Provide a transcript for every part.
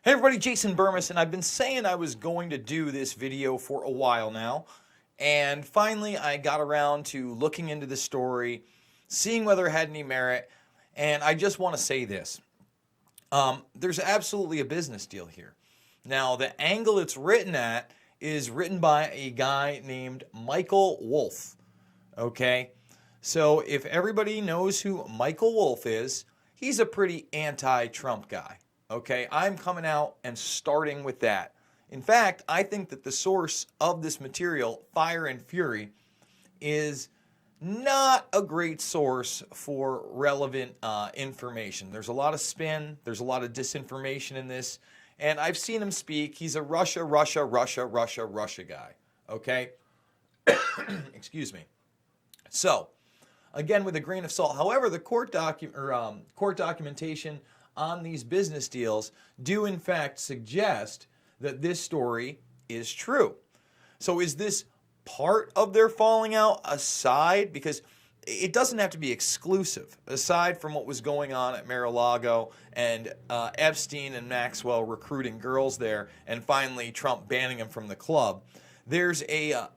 Hey everybody, Jason Burmis, and I've been saying I was going to do this video for a while now, and finally I got around to looking into the story, seeing whether it had any merit, and I just want to say this. There's absolutely a business deal here. Now, the angle it's written at is written by a guy named Michael Wolff, okay? So if everybody knows who Michael Wolff is, he's a pretty anti-Trump guy. Okay, I'm coming out and starting with that. In fact, I think that the source of this material, Fire and Fury, is not a great source for relevant information. There's a lot of spin, there's a lot of disinformation in this, and I've seen him speak. He's a Russia guy. Okay? Excuse me. So, again, with a grain of salt. However, the court documentation on these business deals do in fact suggest that this story is true. So is this part of their falling out aside? Because it doesn't have to be exclusive. Aside from what was going on at Mar-a-Lago and Epstein and Maxwell recruiting girls there and finally Trump banning them from the club, there's a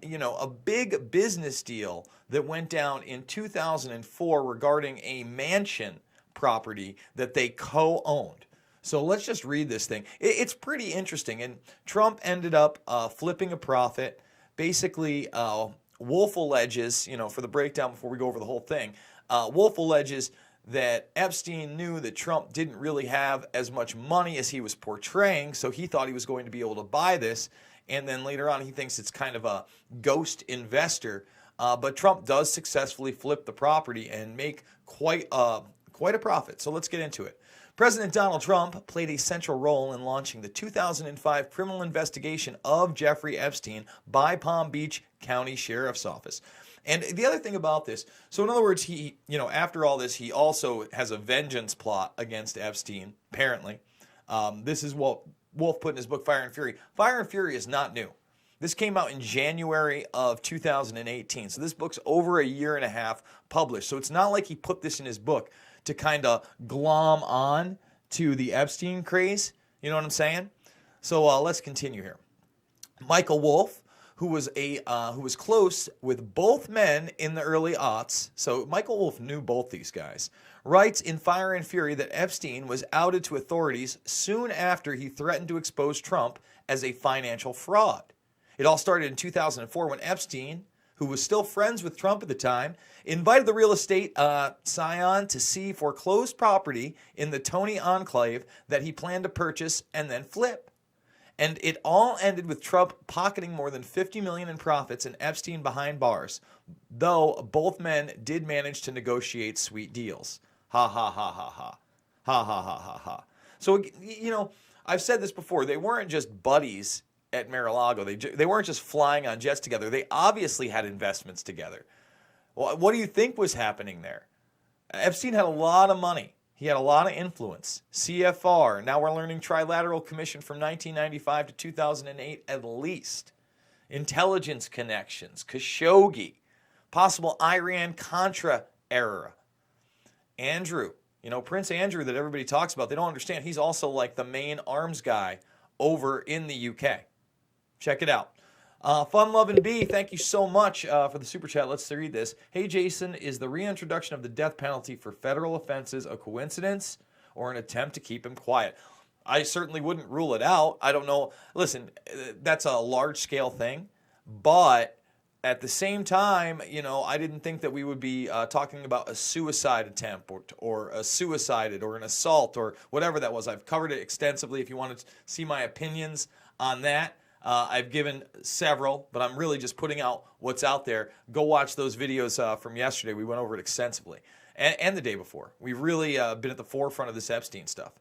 big business deal that went down in 2004 regarding a mansion property that they co-owned. So let's just read this thing. It's pretty interesting. And Trump ended up flipping a profit. Basically, Wolff alleges, for the breakdown before we go over the whole thing, Wolff alleges that Epstein knew that Trump didn't really have as much money as he was portraying, so he thought he was going to be able to buy this. And then later on, he thinks it's kind of a ghost investor. But Trump does successfully flip the property and make quite a profit. So let's get into it. President Donald Trump played a central role in launching the 2005 criminal investigation of Jeffrey Epstein by Palm Beach County Sheriff's Office. And the other thing about this, so in other words, he, after all this, he also has a vengeance plot against Epstein, apparently. This is what Wolff put in his book, Fire and Fury. Fire and Fury is not new. This came out in January of 2018. So this book's over a year and a half published. So it's not like he put this in his book to kind of glom on to the Epstein craze. You know what I'm saying? So let's continue here. Michael Wolff, who was close with both men in the early aughts, so Michael Wolff knew both these guys, writes in Fire and Fury that Epstein was outed to authorities soon after he threatened to expose Trump as a financial fraud. It all started in 2004 when Epstein, who was still friends with Trump at the time, invited the real estate scion to see foreclosed property in the Tony Enclave that he planned to purchase and then flip. And it all ended with Trump pocketing more than $50 million in profits and Epstein behind bars, though both men did manage to negotiate sweet deals. Ha ha ha ha ha. Ha ha ha ha ha. So, I've said this before. They weren't just buddies at Mar-a-Lago. They weren't just flying on jets together. They obviously had investments together. Well, what do you think was happening there? Epstein had a lot of money. He had a lot of influence. CFR, now we're learning Trilateral Commission from 1995 to 2008 at least. Intelligence connections, Khashoggi, possible Iran-Contra era. Andrew, Prince Andrew that everybody talks about, they don't understand. He's also like the main arms guy over in the UK. Check it out. Fun Lovin' B, thank you so much for the super chat. Let's read this. Hey, Jason, is the reintroduction of the death penalty for federal offenses a coincidence or an attempt to keep him quiet? I certainly wouldn't rule it out. I don't know. Listen, that's a large-scale thing, but at the same time, I didn't think that we would be talking about a suicide attempt or a suicided or an assault or whatever that was. I've covered it extensively. If you want to see my opinions on that, I've given several, but I'm really just putting out what's out there. Go watch those videos from yesterday. We went over it extensively. And the day before. We've really been at the forefront of this Epstein stuff.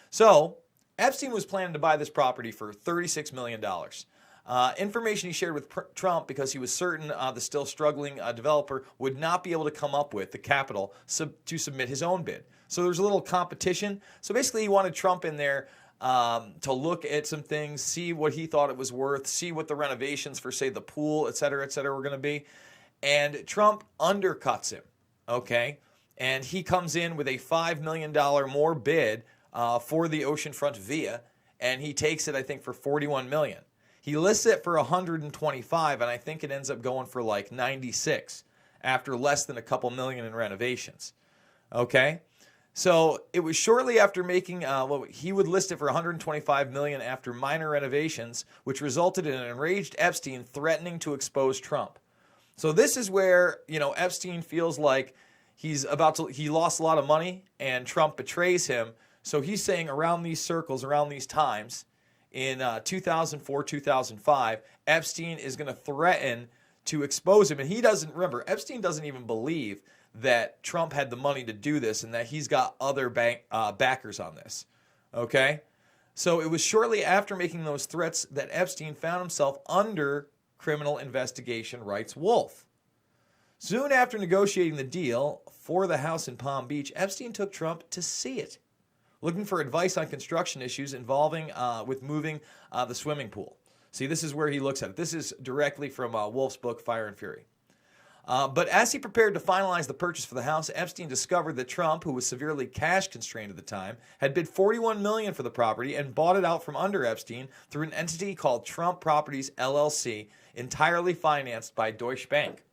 So, Epstein was planning to buy this property for $36 million. Information he shared with Trump because he was certain the still struggling developer would not be able to come up with the capital to submit his own bid. So there's a little competition. So basically he wanted Trump in there to look at some things, see what he thought it was worth, see what the renovations for, say, the pool, et cetera, were going to be. And Trump undercuts him, okay? And he comes in with a $5 million more bid for the oceanfront villa. and he takes it, I think, for $41 million. He lists it for $125, and I think it ends up going for like $96 after less than a couple million in renovations. Okay? So it was shortly after making, he would list it for $125 million after minor renovations, which resulted in an enraged Epstein threatening to expose Trump. So this is where, Epstein feels like he lost a lot of money and Trump betrays him. So he's saying around these circles, around these times, in 2004, 2005, Epstein is going to threaten to expose him. And Epstein doesn't even believe that Trump had the money to do this and that he's got other backers on this. Okay? So it was shortly after making those threats that Epstein found himself under criminal investigation, writes Wolf. Soon after negotiating the deal for the house in Palm Beach, Epstein took Trump to see it, looking for advice on construction issues involving with moving the swimming pool. See, this is where he looks at it. This is directly from Wolf's book, Fire and Fury. But as he prepared to finalize the purchase for the house, Epstein discovered that Trump, who was severely cash constrained at the time, had bid $41 million for the property and bought it out from under Epstein through an entity called Trump Properties LLC, entirely financed by Deutsche Bank.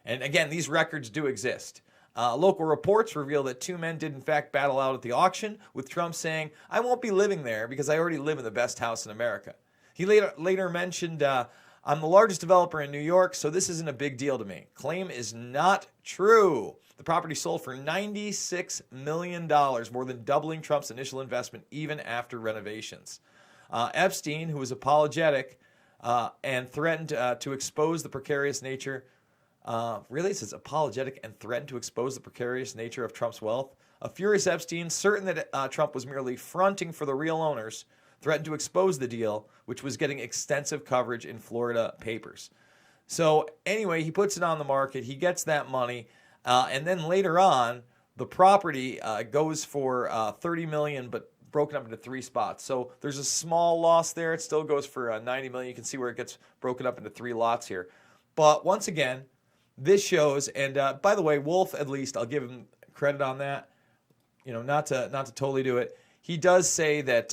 And again, these records do exist. Local reports reveal that two men did in fact battle out at the auction, with Trump saying, "I won't be living there because I already live in the best house in America." He later mentioned, "I'm the largest developer in New York, so this isn't a big deal to me." Claim is not true. The property sold for $96 million, more than doubling Trump's initial investment even after renovations. Epstein, who was apologetic and threatened to expose the precarious nature it says apologetic and threatened to expose the precarious nature of Trump's wealth. A furious Epstein, certain that Trump was merely fronting for the real owners, threatened to expose the deal, which was getting extensive coverage in Florida papers. So anyway, he puts it on the market. He gets that money. And then later on, the property goes for $30 million, but broken up into three spots. So there's a small loss there. It still goes for $90 million. You can see where it gets broken up into three lots here. But once again, this shows, and by the way, Wolf, at least I'll give him credit on that. Not to totally do it. He does say that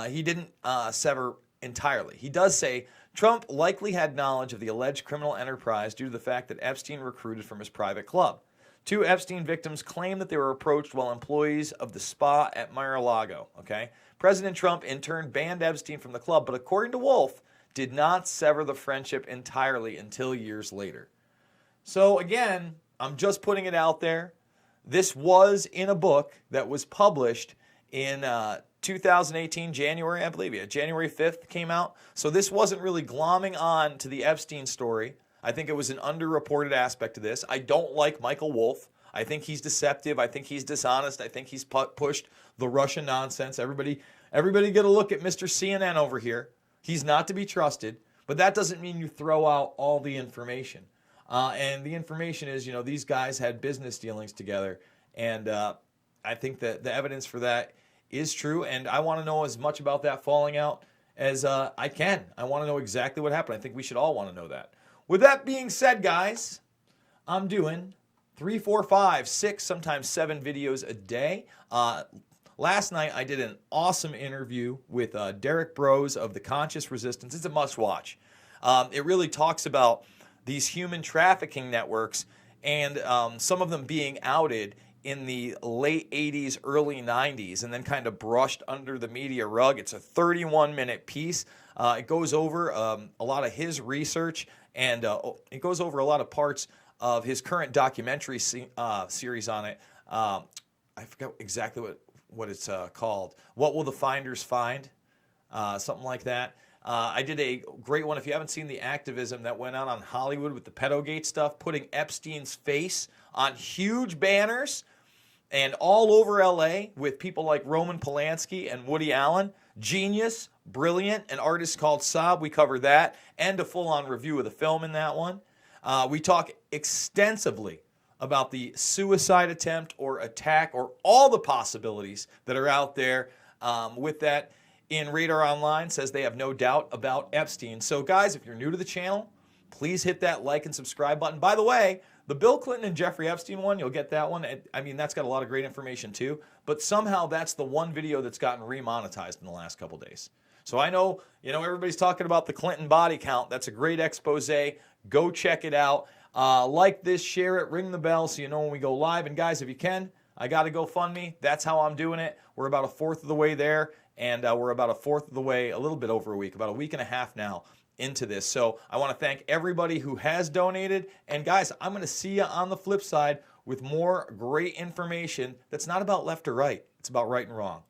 he didn't sever entirely. He does say Trump likely had knowledge of the alleged criminal enterprise due to the fact that Epstein recruited from his private club. Two Epstein victims claim that they were approached while employees of the spa at Mar-a-Lago. Okay, President Trump in turn banned Epstein from the club, but according to Wolf, did not sever the friendship entirely until years later. So again, I'm just putting it out there. This was in a book that was published in 2018, January, I believe. January 5th came out. So this wasn't really glomming on to the Epstein story. I think it was an underreported aspect of this. I don't like Michael Wolff. I think he's deceptive. I think he's dishonest. I think he's pushed the Russian nonsense. Everybody get a look at Mr. CNN over here. He's not to be trusted, but that doesn't mean you throw out all the information. And the information is, these guys had business dealings together, and I think that the evidence for that is true, and I want to know as much about that falling out as I can. I want to know exactly what happened. I think we should all want to know that. With that being said, guys, I'm doing 3, 4, 5, 6, sometimes 7 videos a day. Last night, I did an awesome interview with Derek Brose of The Conscious Resistance. It's a must-watch. It really talks about these human trafficking networks and some of them being outed in the late 80s, early 90s, and then kind of brushed under the media rug. It's a 31-minute piece. It goes over a lot of his research, and it goes over a lot of parts of his current documentary series on it. I forgot exactly what it's called. What Will the Finders Find? Something like that. I did a great one. If you haven't seen the activism that went on Hollywood with the pedogate stuff, putting Epstein's face on huge banners and all over LA with people like Roman Polanski and Woody Allen. Genius, brilliant, an artist called Saab. We cover that, and a full-on review of the film in that one. We talk extensively about the suicide attempt or attack or all the possibilities that are out there with that. In Radar Online says they have no doubt about Epstein. So guys, if you're new to the channel, please hit that like and subscribe button. By the way, The Bill Clinton and Jeffrey Epstein one, you'll get that one. I mean, that's got a lot of great information too. But somehow that's the one video that's gotten remonetized in the last couple days. So I know, everybody's talking about the Clinton body count. That's a great expose. Go check it out. Like this, share it, ring the bell so you know when we go live. And guys, if you can, I got to GoFundMe. That's how I'm doing it. We're about a fourth of the way there. And we're about a fourth of the way, a little bit over a week, about a week and a half now into this. So I want to thank everybody who has donated. And guys, I'm going to see you on the flip side with more great information that's not about left or right. It's about right and wrong.